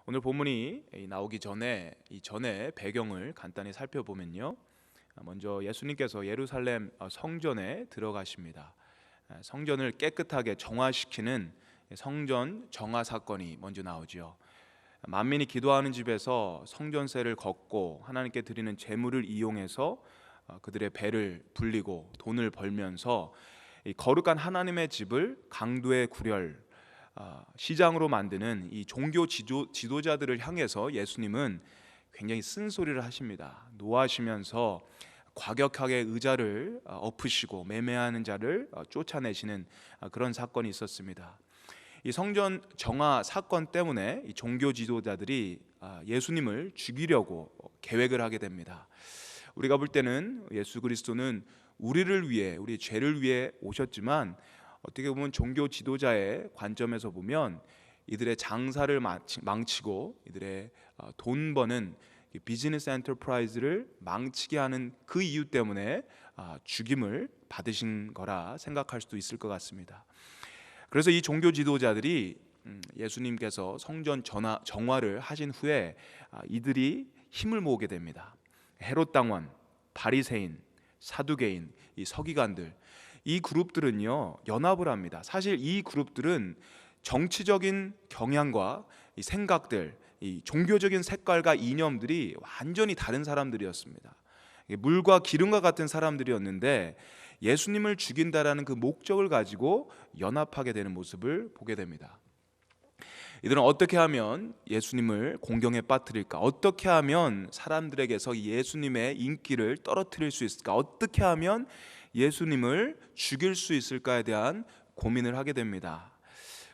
오늘 본문이 나오기 전에 이전의 배경을 간단히 살펴보면요. 먼저 예수님께서 예루살렘 성전에 들어가십니다. 성전을 깨끗하게 정화시키는 성전 정화 사건이 먼저 나오죠. 만민이 기도하는 집에서 성전세를 걷고 하나님께 드리는 제물을 이용해서 그들의 배를 불리고 돈을 벌면서 이 거룩한 하나님의 집을 강도의 구렬 시장으로 만드는 이 종교 지도자들을 향해서 예수님은 굉장히 쓴소리를 하십니다. 노하시면서 과격하게 의자를 엎으시고 매매하는 자를 쫓아내시는 그런 사건이 있었습니다. 이 성전 정화 사건 때문에 이 종교 지도자들이 예수님을 죽이려고 계획을 하게 됩니다. 우리가 볼 때는 예수 그리스도는 우리를 위해, 우리 죄를 위해 오셨지만 어떻게 보면 종교 지도자의 관점에서 보면 이들의 장사를 망치고 이들의 돈 버는 비즈니스 엔터프라이즈를 망치게 하는 그 이유 때문에 죽임을 받으신 거라 생각할 수도 있을 것 같습니다. 그래서 이 종교 지도자들이 예수님께서 성전 정화를 하신 후에 이들이 힘을 모으게 됩니다. 헤롯 당원, 바리새인, 사두개인, 이 서기관들, 이 그룹들은요 연합을 합니다. 사실 이 그룹들은 정치적인 경향과 이 생각들, 이 종교적인 색깔과 이념들이 완전히 다른 사람들이었습니다. 물과 기름과 같은 사람들이었는데 예수님을 죽인다라는 그 목적을 가지고 연합하게 되는 모습을 보게 됩니다. 이들은 어떻게 하면 예수님을 공경에 빠뜨릴까? 어떻게 하면 사람들에게서 예수님의 인기를 떨어뜨릴 수 있을까? 어떻게 하면 예수님을 죽일 수 있을까에 대한 고민을 하게 됩니다.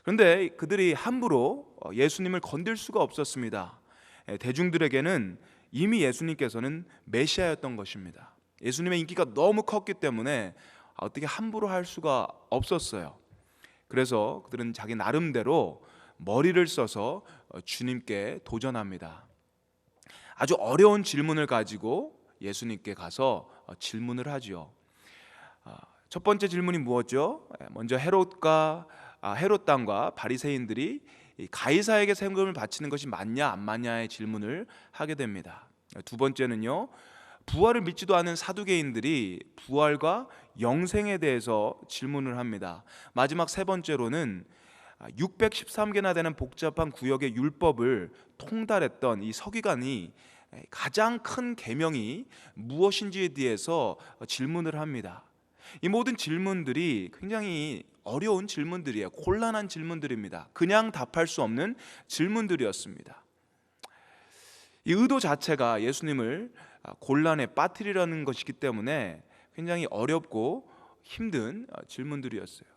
그런데 그들이 함부로 예수님을 건들 수가 없었습니다. 대중들에게는 이미 예수님께서는 메시아였던 것입니다. 예수님의 인기가 너무 컸기 때문에 어떻게 함부로 할 수가 없었어요. 그래서 그들은 자기 나름대로 머리를 써서 주님께 도전합니다. 아주 어려운 질문을 가지고 예수님께 가서 질문을 하죠. 첫 번째 질문이 무엇죠? 먼저 헤롯 땅과 바리새인들이 가이사에게 세금을 바치는 것이 맞냐 안 맞냐의 질문을 하게 됩니다. 두 번째는요, 부활을 믿지도 않은 사두개인들이 부활과 영생에 대해서 질문을 합니다. 마지막 세 번째로는 613개나 되는 복잡한 구역의 율법을 통달했던 이 서기관이 가장 큰 계명이 무엇인지에 대해서 질문을 합니다. 이 모든 질문들이 굉장히 어려운 질문들이에요. 곤란한 질문들입니다. 그냥 답할 수 없는 질문들이었습니다. 이 의도 자체가 예수님을 곤란에 빠뜨리려는 것이기 때문에 굉장히 어렵고 힘든 질문들이었어요.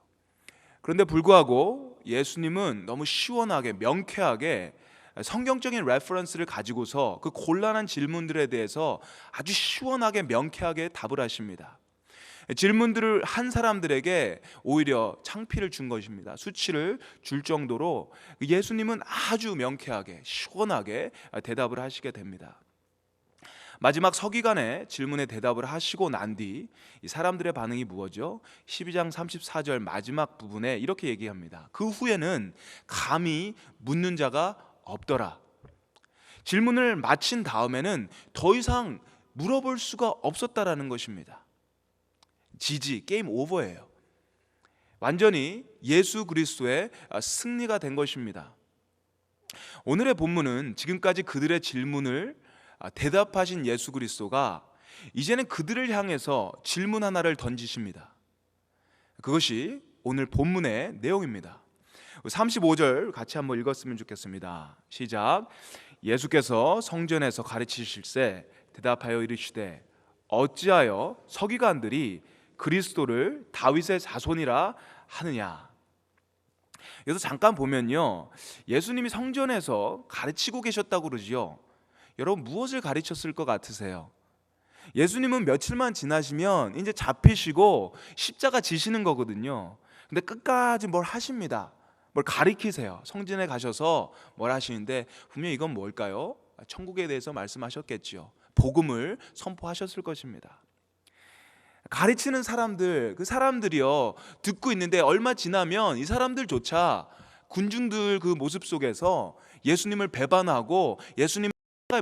그런데 불구하고 예수님은 너무 시원하게 명쾌하게 성경적인 레퍼런스를 가지고서 그 곤란한 질문들에 대해서 아주 시원하게 명쾌하게 답을 하십니다. 질문들을 한 사람들에게 오히려 창피를 준 것입니다. 수치를 줄 정도로 예수님은 아주 명쾌하게 시원하게 대답을 하시게 됩니다. 마지막 서기관의 질문에 대답을 하시고 난 뒤 이 사람들의 반응이 무엇이죠? 12장 34절 마지막 부분에 이렇게 얘기합니다. 그 후에는 감히 묻는 자가 없더라. 질문을 마친 다음에는 더 이상 물어볼 수가 없었다라는 것입니다. 게임 오버예요. 완전히 예수 그리스도의 승리가 된 것입니다. 오늘의 본문은 지금까지 그들의 질문을 대답하신 예수 그리스도가 이제는 그들을 향해서 질문 하나를 던지십니다. 그것이 오늘 본문의 내용입니다. 35절 같이 한번 읽었으면 좋겠습니다. 시작. 예수께서 성전에서 가르치실새 대답하여 이르시되 어찌하여 서기관들이 그리스도를 다윗의 자손이라 하느냐. 여기서 잠깐 보면요, 예수님이 성전에서 가르치고 계셨다고 그러지요. 여러분 무엇을 가르쳤을 것 같으세요? 예수님은 며칠만 지나시면 이제 잡히시고 십자가 지시는 거거든요. 근데 끝까지 뭘 하십니다. 뭘 가리키세요. 성전에 가셔서 뭘 하시는데 분명히 이건 뭘까요? 천국에 대해서 말씀하셨겠지요. 복음을 선포하셨을 것입니다. 가르치는 사람들, 그 사람들이요 듣고 있는데 얼마 지나면 이 사람들조차 군중들 그 모습 속에서 예수님을 배반하고 예수님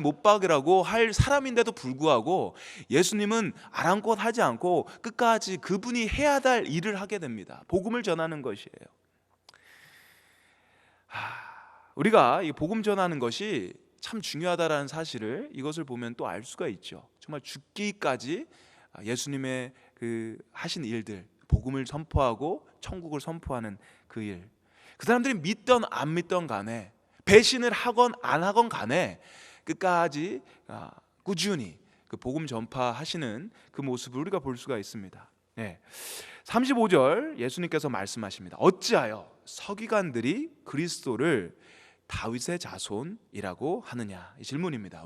못 박으라고 할 사람인데도 불구하고 예수님은 아랑곳하지 않고 끝까지 그분이 해야 할 일을 하게 됩니다. 복음을 전하는 것이에요. 우리가 이 복음 전하는 것이 참 중요하다라는 사실을 이것을 보면 또 알 수가 있죠. 정말 죽기까지 예수님의 그 하신 일들, 복음을 선포하고 천국을 선포하는 그 일, 그 사람들이 믿던 안 믿던 간에, 배신을 하건 안 하건 간에 끝까지 꾸준히 그 복음 전파하시는 그 모습을 우리가 볼 수가 있습니다. 35절 예수님께서 말씀하십니다. 어찌하여 서기관들이 그리스도를 다윗의 자손이라고 하느냐, 이 질문입니다.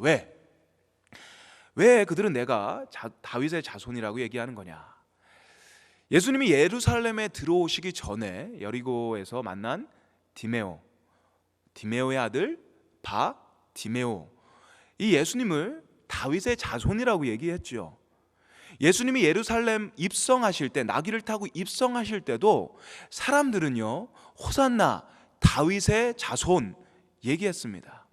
왜 그들은 내가 다윗의 자손이라고 얘기하는 거냐? 예수님이 예루살렘에 들어오시기 전에 여리고에서 만난 디메오의 아들 바디메오, 이 예수님을 다윗의 자손이라고 얘기했죠. 예수님이 예루살렘 입성하실 때, 나귀를 타고 입성하실 때도 사람들은요, 호산나 다윗의 자손 얘기했습니다.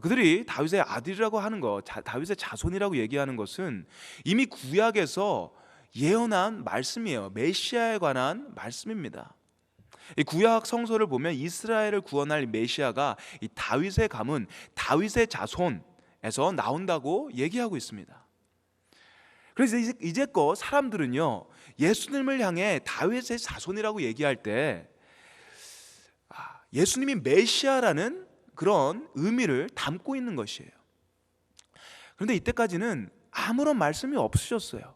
그들이 다윗의 아들이라고 하는 것, 다윗의 자손이라고 얘기하는 것은 이미 구약에서 예언한 말씀이에요. 메시아에 관한 말씀입니다. 이 구약 성서를 보면 이스라엘을 구원할 메시아가 이 다윗의 가문, 다윗의 자손에서 나온다고 얘기하고 있습니다. 그래서 이제껏 사람들은요, 예수님을 향해 다윗의 자손이라고 얘기할 때 예수님이 메시아라는 그런 의미를 담고 있는 것이에요. 그런데 이때까지는 아무런 말씀이 없으셨어요.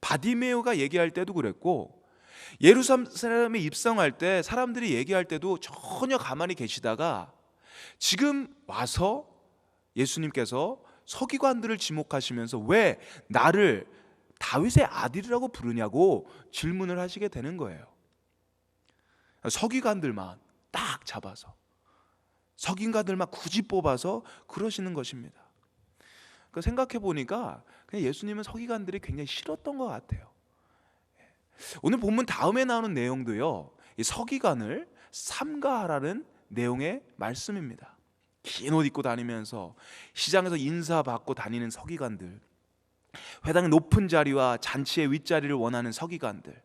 바디메오가 얘기할 때도 그랬고, 예루살렘에 입성할 때 사람들이 얘기할 때도 전혀 가만히 계시다가 지금 와서 예수님께서 서기관들을 지목하시면서 왜 나를 다윗의 아들이라고 부르냐고 질문을 하시게 되는 거예요. 서기관들만 딱 잡아서, 서기관들만 굳이 뽑아서 그러시는 것입니다. 생각해 보니까 그냥 예수님은 서기관들이 굉장히 싫었던 것 같아요. 오늘 본문 다음에 나오는 내용도요, 이 서기관을 삼가하라는 내용의 말씀입니다. 긴 옷 입고 다니면서 시장에서 인사받고 다니는 서기관들, 회당의 높은 자리와 잔치의 윗자리를 원하는 서기관들,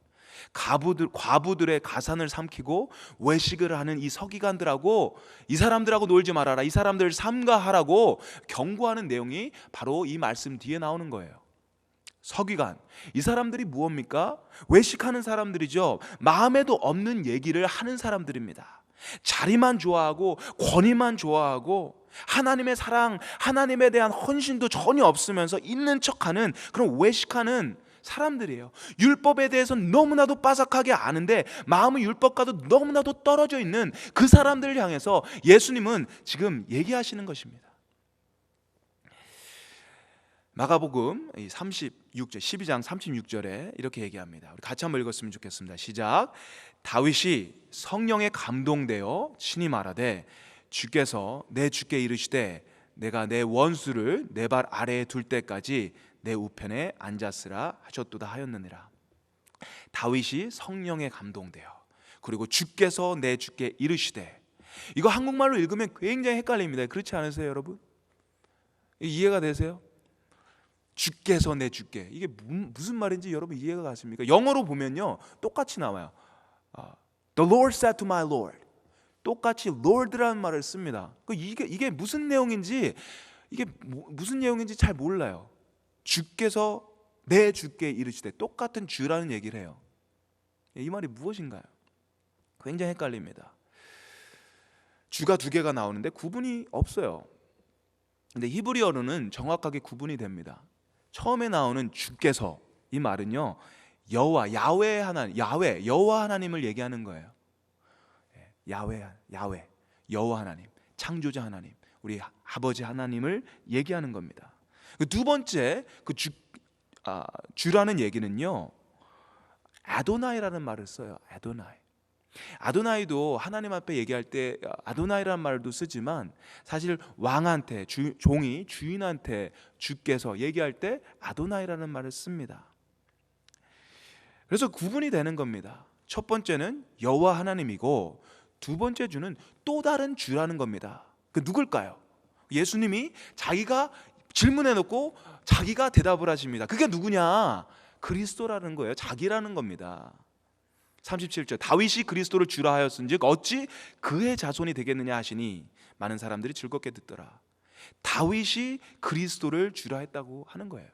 과부들의 가산을 삼키고 외식을 하는 이 서기관들하고, 이 사람들하고 놀지 말아라, 이 사람들을 삼가하라고 경고하는 내용이 바로 이 말씀 뒤에 나오는 거예요. 서기관, 이 사람들이 무엇입니까? 외식하는 사람들이죠. 마음에도 없는 얘기를 하는 사람들입니다. 자리만 좋아하고 권위만 좋아하고 하나님의 사랑, 하나님에 대한 헌신도 전혀 없으면서 있는 척하는 그런 외식하는 사람들이에요. 율법에 대해서 너무나도 빠삭하게 아는데 마음은 율법과도 너무나도 떨어져 있는 그 사람들을 향해서 예수님은 지금 얘기하시는 것입니다. 마가복음 12장 36절에 이렇게 얘기합니다. 우리 같이 한번 읽었으면 좋겠습니다. 시작. 다윗이 성령에 감동되어 친히 말하되 주께서 내 주께 이르시되 내가 내 원수를 내 발 아래에 둘 때까지 내 우편에 앉았으라 하셨도다 하였느니라. 다윗이 성령에 감동되어, 그리고 주께서 내 주께 이르시되, 이거 한국말로 읽으면 굉장히 헷갈립니다. 그렇지 않으세요, 여러분? 이해가 되세요? 주께서 내 주께, 이게 무슨 말인지 여러분 이해가 가십니까? 영어로 보면요 똑같이 나와요. The Lord said to my Lord, 똑같이 Lord라는 말을 씁니다. 이게 무슨 내용인지, 이게 무슨 내용인지 잘 몰라요. 주께서 내 주께 이르시되, 똑같은 주라는 얘기를 해요. 이 말이 무엇인가요? 굉장히 헷갈립니다. 주가 두 개가 나오는데 구분이 없어요. 근데 히브리어로는 정확하게 구분이 됩니다. 처음에 나오는 주께서, 이 말은요 여호와, 야훼 하나님, 여호와 하나님을 얘기하는 거예요. 야훼, 여호와 하나님, 창조자 하나님, 우리 아버지 하나님을 얘기하는 겁니다. 두 번째 그 주라는 얘기는요 아도나이라는 말을 써요. 아도나이도 하나님 앞에 얘기할 때 아도나이라는 말도 쓰지만 사실 왕한테, 종이 주인한테 주께서 얘기할 때 아도나이라는 말을 씁니다. 그래서 구분이 되는 겁니다. 첫 번째는 여호와 하나님이고, 두 번째 주는 또 다른 주라는 겁니다. 그 누굴까요? 예수님이 자기가 질문해 놓고 자기가 대답을 하십니다. 그게 누구냐? 그리스도라는 거예요. 자기라는 겁니다. 37절, 다윗이 그리스도를 주라 하였은즉 어찌 그의 자손이 되겠느냐 하시니 많은 사람들이 즐겁게 듣더라. 다윗이 그리스도를 주라 했다고 하는 거예요.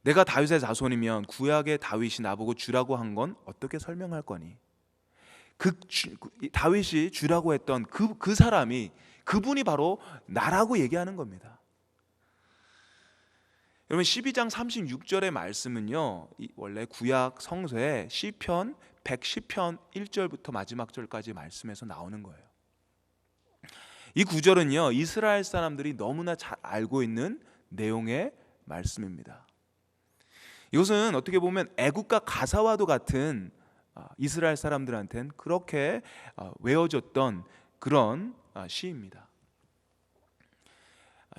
내가 다윗의 자손이면 구약의 다윗이 나보고 주라고 한 건 어떻게 설명할 거니? 다윗이 주라고 했던 그 사람이, 그분이 바로 나라고 얘기하는 겁니다. 여러분, 12장 36절의 말씀은요, 원래 구약 성서에 시편 110편 1절부터 마지막 절까지 말씀에서 나오는 거예요. 이 구절은요, 이스라엘 사람들이 너무나 잘 알고 있는 내용의 말씀입니다. 이것은 어떻게 보면 애국가 가사와도 같은, 이스라엘 사람들한테는 그렇게 외워졌던 그런 시입니다.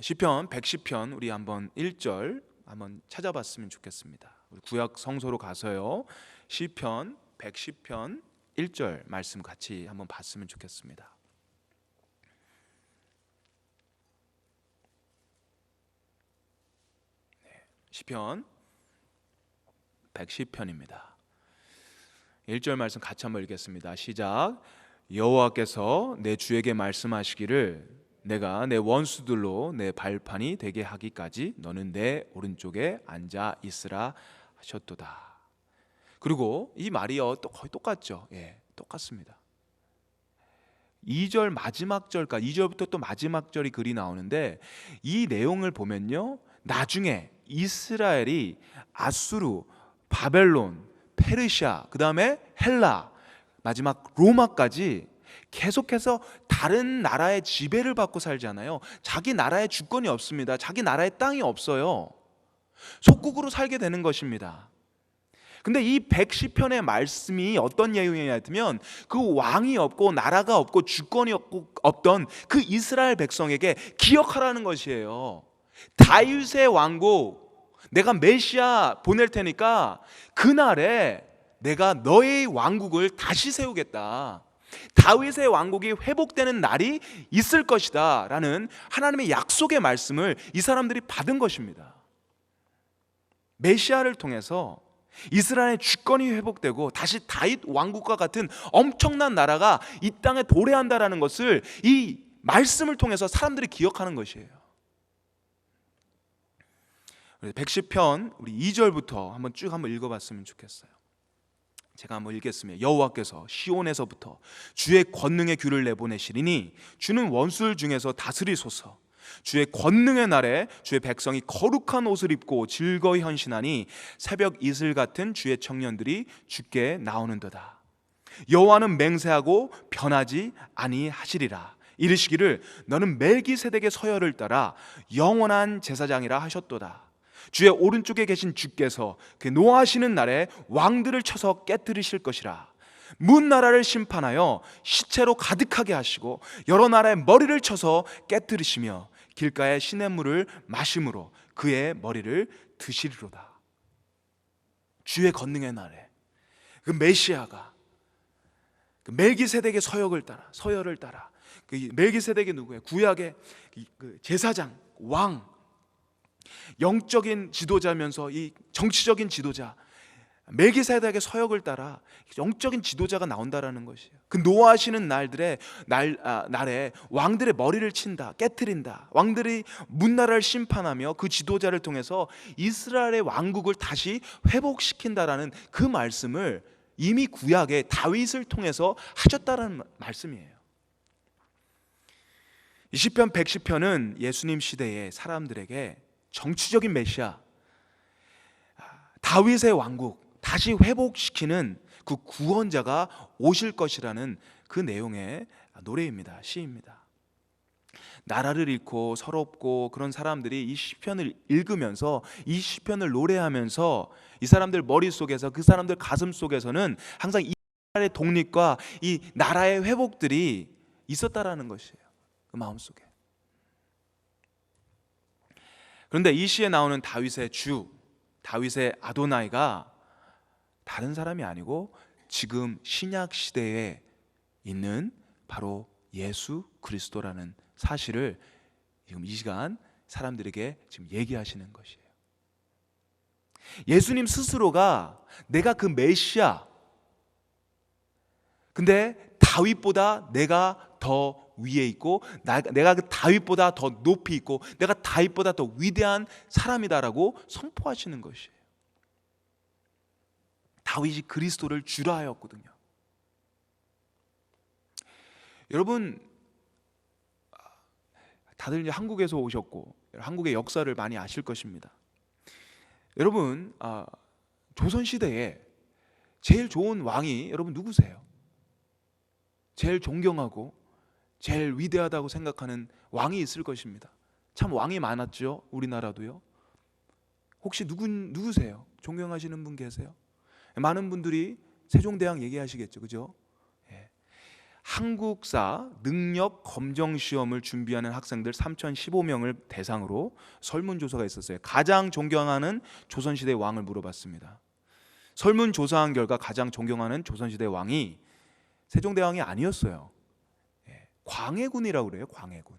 시편 110편 우리 한번 1절 한번 찾아봤으면 좋겠습니다. 우리 구약 성서로 가서요, 시편 110편 1절 말씀 같이 한번 봤으면 좋겠습니다. 시편 110편입니다. 1절 말씀 같이 한번 읽겠습니다. 시작. 여호와께서 내 주에게 말씀하시기를 내가 내 원수들로 내 발판이 되게 하기까지 너는 내 오른쪽에 앉아 있으라 하셨도다. 그리고 이 말이요 또 거의 똑같죠. 똑같습니다. 2절 마지막 절까지, 2절부터 또 마지막 절이 글이 나오는데, 이 내용을 보면요, 나중에 이스라엘이 아수르, 바벨론, 페르시아, 그 다음에 헬라, 마지막 로마까지 계속해서 다른 나라의 지배를 받고 살잖아요. 자기 나라의 주권이 없습니다. 자기 나라의 땅이 없어요. 속국으로 살게 되는 것입니다. 근데 이 110편의 말씀이 어떤 내용이냐면, 그 왕이 없고 나라가 없고 주권이 없던 그 이스라엘 백성에게 기억하라는 것이에요. 다윗의 왕국, 내가 메시아 보낼 테니까 그날에 내가 너의 왕국을 다시 세우겠다. 다윗의 왕국이 회복되는 날이 있을 것이다 라는 하나님의 약속의 말씀을 이 사람들이 받은 것입니다. 메시아를 통해서 이스라엘의 주권이 회복되고 다시 다윗 왕국과 같은 엄청난 나라가 이 땅에 도래한다라는 것을 이 말씀을 통해서 사람들이 기억하는 것이에요. 110편 우리 2절부터 한번 쭉 한번 읽어봤으면 좋겠어요. 제가 한번 읽겠습니다. 여호와께서 시온에서부터 주의 권능의 귤을 내보내시리니 주는 원수들 중에서 다스리소서. 주의 권능의 날에 주의 백성이 거룩한 옷을 입고 즐거이 헌신하니 새벽 이슬 같은 주의 청년들이 주께 나오는도다. 여호와는 맹세하고 변하지 아니하시리라. 이르시기를 너는 멜기세덱의 서열을 따라 영원한 제사장이라 하셨도다. 주의 오른쪽에 계신 주께서 그 노하시는 날에 왕들을 쳐서 깨뜨리실 것이라. 문 나라를 심판하여 시체로 가득하게 하시고 여러 나라의 머리를 쳐서 깨뜨리시며 길가의 시냇물을 마심으로 그의 머리를 드시리로다. 주의 권능의 날에 그 메시아가 그 멜기세덱의 서열을 따라 그 멜기세덱이 누구예요? 구약의 그 제사장, 왕, 영적인 지도자면서 이 정치적인 지도자, 멜기세덱의 서역을 따라 영적인 지도자가 나온다라는 것이에요. 그 노하시는 날에 왕들의 머리를 친다, 깨트린다. 왕들이 문나라를 심판하며 그 지도자를 통해서 이스라엘의 왕국을 다시 회복시킨다라는 그 말씀을 이미 구약의 다윗을 통해서 하셨다라는 말씀이에요. 이 시편 110편은 예수님 시대의 사람들에게 정치적인 메시아, 다윗의 왕국 다시 회복시키는 그 구원자가 오실 것이라는 그 내용의 노래입니다. 시입니다. 나라를 잃고 서럽고 그런 사람들이 이 시편을 읽으면서 이 시편을 노래하면서 이 사람들 머릿속에서, 그 사람들 가슴 속에서는 항상 이스라엘의 독립과 이 나라의 회복들이 있었다라는 것이에요. 그 마음속에. 그런데 이 시에 나오는 다윗의 주, 다윗의 아도나이가 다른 사람이 아니고 지금 신약 시대에 있는 바로 예수 그리스도라는 사실을 지금 이 시간 사람들에게 지금 얘기하시는 것이에요. 예수님 스스로가 내가 그 메시아, 근데 다윗보다 내가 더 위에 있고 내가 그 다윗보다 더 높이 있고 내가 다윗보다 더 위대한 사람이다라고 선포하시는 것이에요. 다윗이 그리스도를 주라 하였거든요. 여러분, 다들 이제 한국에서 오셨고 한국의 역사를 많이 아실 것입니다. 여러분, 조선시대에 제일 좋은 왕이 여러분 누구세요? 제일 존경하고 제일 위대하다고 생각하는 왕이 있을 것입니다. 참 왕이 많았죠. 우리나라도요. 혹시 누구세요? 존경하시는 분 계세요? 많은 분들이 세종대왕 얘기하시겠죠, 그죠? 예. 한국사 능력 검정 시험을 준비하는 학생들 3,015명을 대상으로 설문조사가 있었어요. 가장 존경하는 조선시대 왕을 물어봤습니다. 설문조사한 결과 가장 존경하는 조선시대 왕이 세종대왕이 아니었어요. 광해군이라고 그래요. 광해군.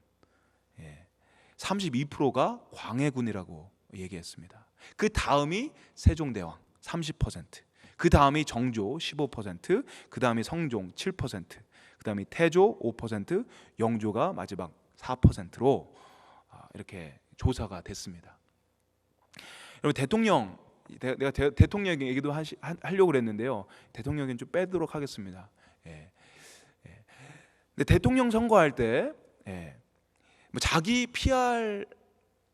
32%가 광해군이라고 얘기했습니다. 그 다음이 세종대왕 30%, 그 다음이 정조 15%, 그 다음이 성종 7%, 그 다음이 태조 5%, 영조가 마지막 4%로 이렇게 조사가 됐습니다. 여러분, 대통령, 내가 대통령 얘기도 하려고 그랬는데요. 대통령 얘기는 좀 빼도록 하겠습니다. 근데 대통령 선거할 때 뭐 자기 PR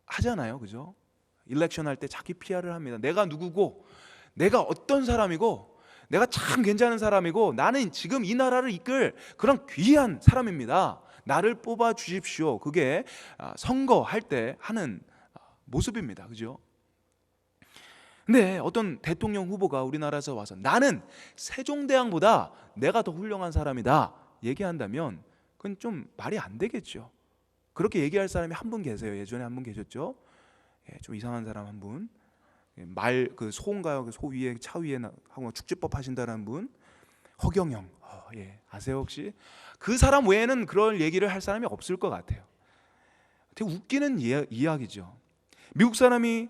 하잖아요, 그죠? 일렉션 할 때 자기 PR을 합니다. 내가 누구고, 내가 어떤 사람이고, 내가 참 괜찮은 사람이고, 나는 지금 이 나라를 이끌 그런 귀한 사람입니다. 나를 뽑아 주십시오. 그게 선거할 때 하는 모습입니다, 그죠? 근데 어떤 대통령 후보가 우리나라에서 와서 나는 세종대왕보다 내가 더 훌륭한 사람이다 얘기한다면 그건 좀 말이 안 되겠죠. 그렇게 얘기할 사람이 한 분 계세요. 예전에 한 분 계셨죠. 좀 이상한 사람 한 분, 그 소인가요? 소 위에 차 위에 하고 축지법 하신다는 분, 허경영. 아세요 혹시? 그 사람 외에는 그런 얘기를 할 사람이 없을 것 같아요. 되게 웃기는 이야기죠. 미국 사람이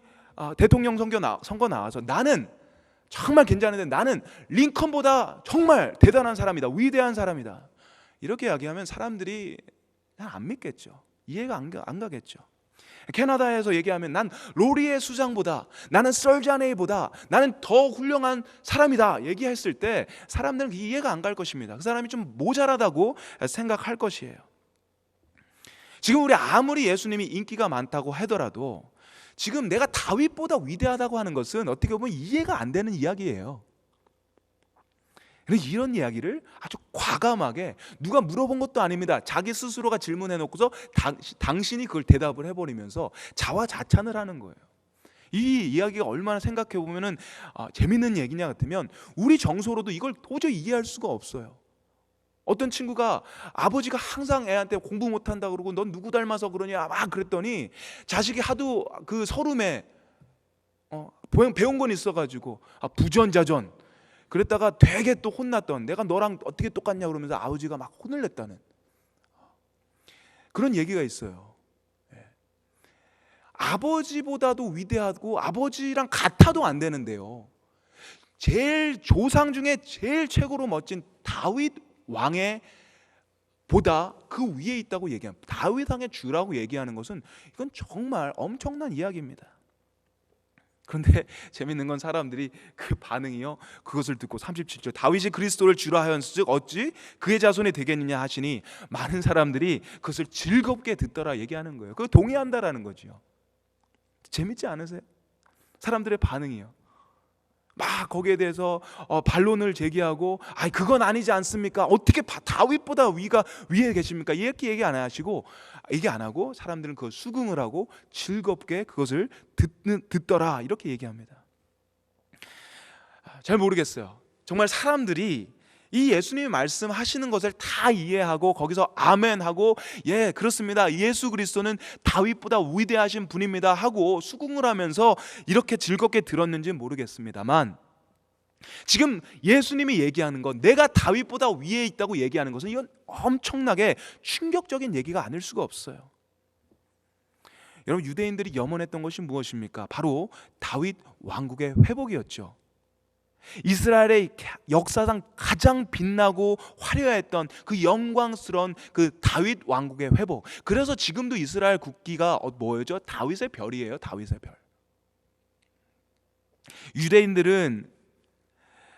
대통령 선거 나와서 나는 정말 괜찮은데 나는 링컨보다 정말 대단한 사람이다, 위대한 사람이다 이렇게 이야기하면 사람들이 잘 안 믿겠죠. 이해가 안 가겠죠. 캐나다에서 얘기하면 난 로리의 수장보다, 나는 썰자네이보다 나는 더 훌륭한 사람이다 얘기했을 때 사람들은 이해가 안 갈 것입니다. 그 사람이 좀 모자라다고 생각할 것이에요. 지금 우리 아무리 예수님이 인기가 많다고 하더라도 지금 내가 다윗보다 위대하다고 하는 것은 어떻게 보면 이해가 안 되는 이야기예요. 이런 이야기를 아주 과감하게, 누가 물어본 것도 아닙니다, 자기 스스로가 질문해놓고서 당신이 그걸 대답을 해버리면서 자화자찬을 하는 거예요. 이 이야기가 얼마나 생각해보면 재밌는 얘기냐 같으면 우리 정서로도 이걸 도저히 이해할 수가 없어요. 어떤 친구가 아버지가 항상 애한테 공부 못한다 그러고 넌 누구 닮아서 그러냐 막 그랬더니 자식이 하도 그 서름에 배운 건 있어가지고 부전자전 그랬다가 되게 또 혼났던, 내가 너랑 어떻게 똑같냐 그러면서 아버지가 막 혼을 냈다는 그런 얘기가 있어요. 아버지보다도 위대하고 아버지랑 같아도 안 되는데요, 제일 조상 중에 제일 최고로 멋진 다윗 왕의 보다 그 위에 있다고 얘기합니다. 다윗 왕의 주라고 얘기하는 것은 이건 정말 엄청난 이야기입니다. 그런데 재밌는 건 사람들이 그 반응이요, 그것을 듣고 37절 다윗이 그리스도를 주라 하였은즉 어찌 그의 자손이 되겠느냐 하시니 많은 사람들이 그것을 즐겁게 듣더라 얘기하는 거예요. 그거 동의한다라는 거죠. 재밌지 않으세요? 사람들의 반응이요. 막 거기에 대해서 반론을 제기하고 그건 아니지 않습니까? 어떻게 다윗보다 위에 계십니까? 이렇게 얘기 안 하고 사람들은 그걸 수긍을 하고 즐겁게 그것을 듣더라 이렇게 얘기합니다. 잘 모르겠어요. 정말 사람들이 이 예수님이 말씀하시는 것을 다 이해하고 거기서 아멘하고 예 그렇습니다, 예수 그리스도는 다윗보다 위대하신 분입니다 하고 수긍을 하면서 이렇게 즐겁게 들었는지는 모르겠습니다만, 지금 예수님이 얘기하는 건 내가 다윗보다 위에 있다고 얘기하는 것은 이건 엄청나게 충격적인 얘기가 아닐 수가 없어요. 여러분, 유대인들이 염원했던 것이 무엇입니까? 바로 다윗 왕국의 회복이었죠. 이스라엘의 역사상 가장 빛나고 화려했던 그 영광스러운 그 다윗 왕국의 회복. 그래서 지금도 이스라엘 국기가 뭐였죠? 다윗의 별이에요. 다윗의 별. 유대인들은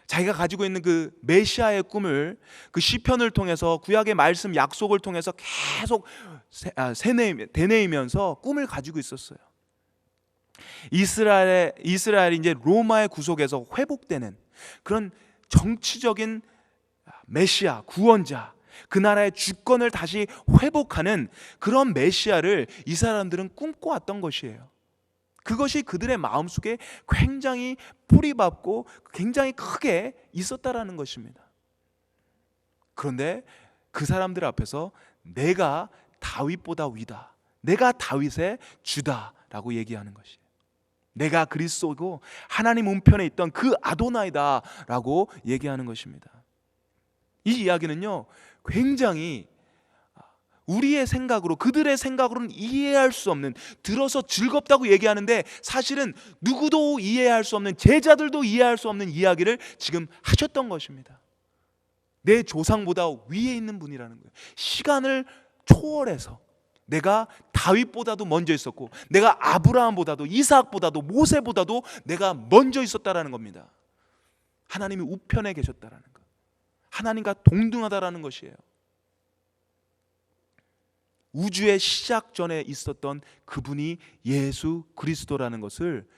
자기가 가지고 있는 그 메시아의 꿈을 그 시편을 통해서, 구약의 말씀 약속을 통해서 계속 되뇌이면서 꿈을 가지고 있었어요. 이스라엘이 이제 로마의 구속에서 회복되는 그런 정치적인 메시아, 구원자, 그 나라의 주권을 다시 회복하는 그런 메시아를 이 사람들은 꿈꿔왔던 것이에요. 그것이 그들의 마음속에 굉장히 뿌리박고 굉장히 크게 있었다라는 것입니다. 그런데 그 사람들 앞에서 내가 다윗보다 위다, 내가 다윗의 주다라고 얘기하는 것이에요. 내가 그리스도고 하나님 우편에 있던 그 아도나이다 라고 얘기하는 것입니다. 이 이야기는요, 굉장히 우리의 생각으로, 그들의 생각으로는 이해할 수 없는, 들어서 즐겁다고 얘기하는데 사실은 누구도 이해할 수 없는, 제자들도 이해할 수 없는 이야기를 지금 하셨던 것입니다. 내 조상보다 위에 있는 분이라는 거예요. 시간을 초월해서 내가 다윗보다도 먼저 있었고, 내가 아브라함보다도, 이삭보다도, 모세보다도 내가 먼저 있었다라는 겁니다. 하나님이 우편에 계셨다라는 것, 하나님과 동등하다라는 것이에요. 우주의 시작 전에 있었던 그분이 예수 그리스도라는 것을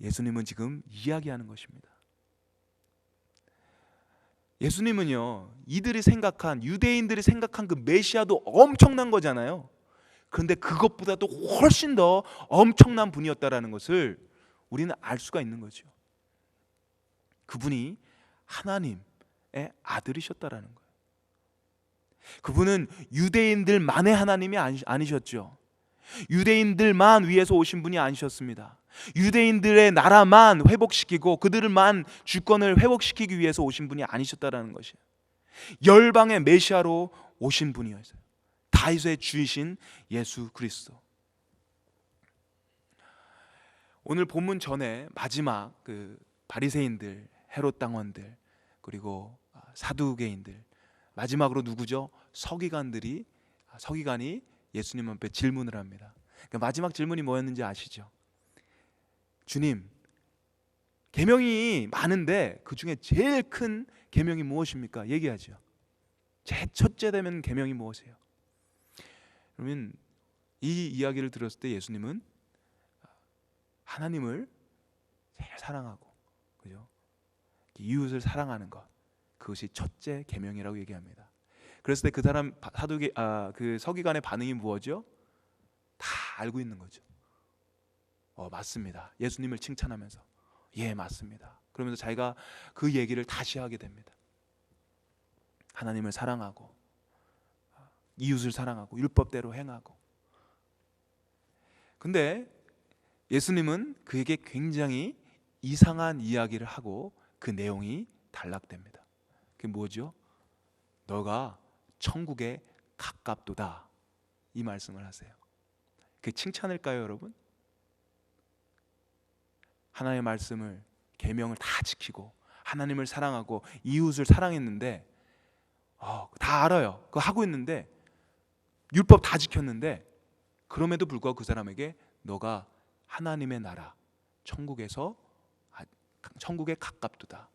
예수님은 지금 이야기하는 것입니다. 예수님은요, 이들이 생각한, 유대인들이 생각한 그 메시아도 엄청난 거잖아요. 그런데 그것보다도 훨씬 더 엄청난 분이었다라는 것을 우리는 알 수가 있는 거죠. 그분이 하나님의 아들이셨다라는 거예요. 그분은 유대인들만의 하나님이 아니셨죠. 유대인들만 위에서 오신 분이 아니셨습니다. 유대인들의 나라만 회복시키고 그들만 주권을 회복시키기 위해서 오신 분이 아니셨다라는 것이에요. 열방의 메시아로 오신 분이었어요. 다윗의 주이신 예수 그리스도. 오늘 본문 전에 마지막 그 바리새인들, 헤롯 당원들, 그리고 사두개인들, 마지막으로 누구죠? 서기관이 예수님 앞에 질문을 합니다. 그러니까 마지막 질문이 뭐였는지 아시죠? 주님, 계명이 많은데 그 중에 제일 큰 계명이 무엇입니까? 얘기하죠. 제 첫째 되면 계명이 무엇이에요? 그러면 이 이야기를 들었을 때 예수님은 하나님을 제일 사랑하고, 그죠? 이웃을 사랑하는 것, 그것이 첫째 계명이라고 얘기합니다. 그랬을 때 그 사람 그 서기관의 반응이 무엇이죠? 다 알고 있는 거죠. 맞습니다. 예수님을 칭찬하면서 예, 맞습니다. 그러면서 자기가 그 얘기를 다시 하게 됩니다. 하나님을 사랑하고 이웃을 사랑하고 율법대로 행하고. 근데 예수님은 그에게 굉장히 이상한 이야기를 하고 그 내용이 단락됩니다. 그게 뭐죠? 너가 천국에 가깝도다, 이 말씀을 하세요. 그게 칭찬일까요, 여러분? 하나님의 말씀을, 계명을 다 지키고 하나님을 사랑하고 이웃을 사랑했는데 다 알아요. 그거 하고 있는데 율법 다 지켰는데 그럼에도 불구하고 그 사람에게 너가 하나님의 나라, 천국에 가깝도다,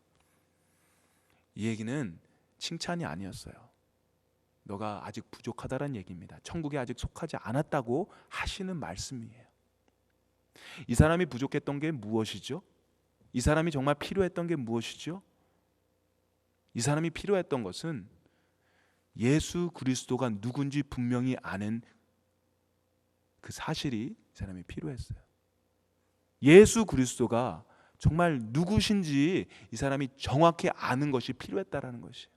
이 얘기는 칭찬이 아니었어요. 너가 아직 부족하다는 얘기입니다. 천국에 아직 속하지 않았다고 하시는 말씀이에요. 이 사람이 부족했던 게 무엇이죠? 이 사람이 정말 필요했던 게 무엇이죠? 이 사람이 필요했던 것은 예수 그리스도가 누군지 분명히 아는 그 사실이 이 사람이 필요했어요. 예수 그리스도가 정말 누구신지 이 사람이 정확히 아는 것이 필요했다라는 것이에요.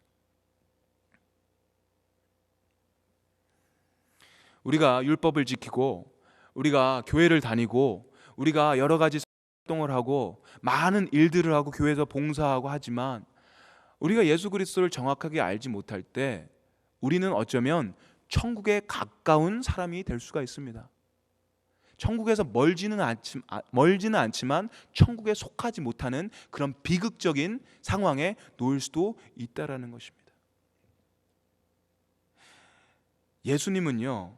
우리가 율법을 지키고 우리가 교회를 다니고 우리가 여러 가지 활동을 하고 많은 일들을 하고 교회에서 봉사하고 하지만 우리가 예수 그리스도를 정확하게 알지 못할 때 우리는 어쩌면 천국에 가까운 사람이 될 수가 있습니다. 천국에서 멀지는 않지만 천국에 속하지 못하는 그런 비극적인 상황에 놓일 수도 있다라는 것입니다. 예수님은요,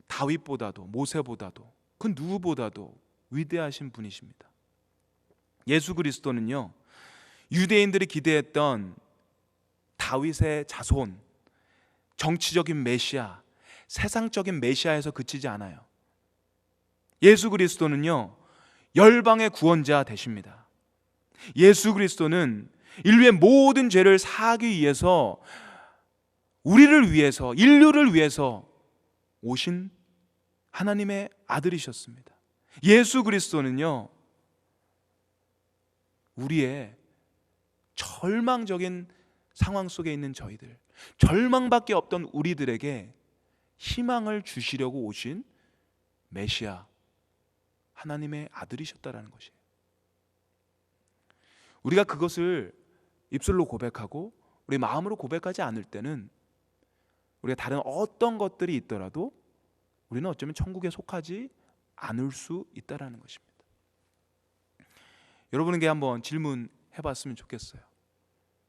다윗보다도 모세보다도 그 누구보다도 위대하신 분이십니다. 예수 그리스도는요, 유대인들이 기대했던 다윗의 자손, 정치적인 메시아, 세상적인 메시아에서 그치지 않아요. 예수 그리스도는요, 열방의 구원자 되십니다. 예수 그리스도는 인류의 모든 죄를 사하기 위해서, 우리를 위해서, 인류를 위해서 오신 하나님의 아들이셨습니다. 예수 그리스도는요, 우리의 절망적인 상황 속에 있는 저희들, 절망밖에 없던 우리들에게 희망을 주시려고 오신 메시아, 하나님의 아들이셨다라는 것이에요. 우리가 그것을 입술로 고백하고 우리 마음으로 고백하지 않을 때는 우리가 다른 어떤 것들이 있더라도 우리는 어쩌면 천국에 속하지 않을 수 있다라는 것입니다. 여러분에게 한번 질문해 봤으면 좋겠어요.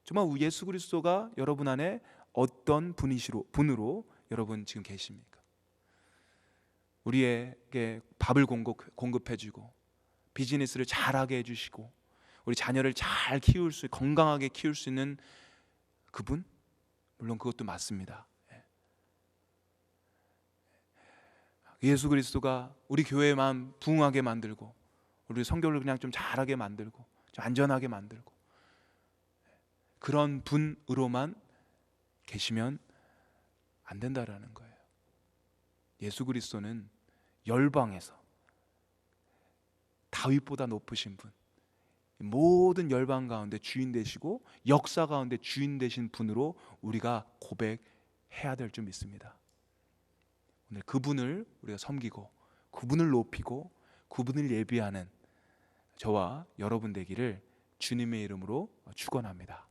정말 예수 그리스도가 여러분 안에 어떤 분으로 여러분 지금 계십니까? 우리에게 밥을 공급해주고 비즈니스를 잘하게 해주시고 우리 자녀를 잘 건강하게 키울 수 있는 그분? 물론 그것도 맞습니다. 예수 그리스도가 우리 교회만 부흥하게 만들고 우리 선교를 그냥 좀 잘하게 만들고 좀 안전하게 만들고 그런 분으로만 계시면 안 된다라는 거예요. 예수 그리스도는 열방에서 다윗보다 높으신 분, 모든 열방 가운데 주인 되시고 역사 가운데 주인 되신 분으로 우리가 고백해야 될 줄 믿습니다. 오늘 그분을 우리가 섬기고 그분을 높이고 그분을 예비하는 저와 여러분 되기를 주님의 이름으로 축원합니다.